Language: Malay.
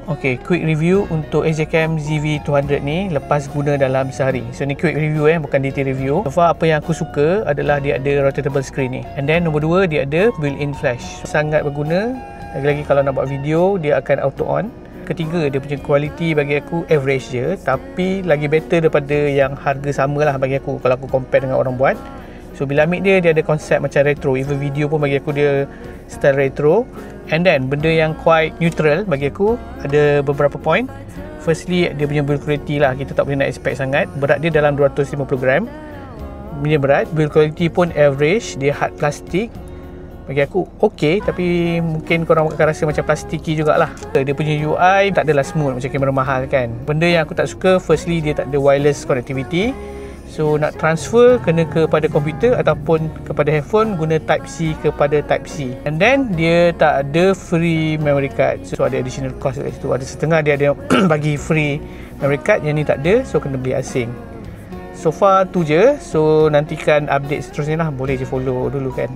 Okay, quick review untuk AJCam ZV-200 ni lepas guna dalam sehari. So ni quick review bukan detail review. So far apa yang aku suka adalah dia ada rotatable screen ni. And then nombor 2 dia ada built-in flash. Sangat berguna. Lagi-lagi kalau nak buat video dia akan auto on. Ketiga, dia punya kualiti bagi aku average je, tapi lagi better daripada yang harga sama lah bagi aku kalau aku compare dengan orang buat. So bila ambil dia ada konsep macam retro. Even video pun bagi aku dia style retro. And then benda yang quite neutral bagi aku ada beberapa point. Firstly, dia punya build quality lah, kita tak boleh nak expect sangat. Berat dia dalam 250 gram, medium berat. Build quality pun average, dia hard plastik. Bagi aku okey, tapi mungkin korang akan rasa macam plastiki jugalah. Dia punya UI tak adalah smooth macam kamera mahal kan. Benda yang aku tak suka, firstly dia tak ada wireless connectivity. So nak transfer kena kepada komputer ataupun kepada handphone guna Type-C kepada Type-C. And then dia tak ada free memory card. So ada additional cost kat situ. Ada setengah dia ada bagi free memory card, yang ni tak ada, so kena beli asing. So far tu je. So nantikan update seterusnya lah, boleh je follow dulu kan.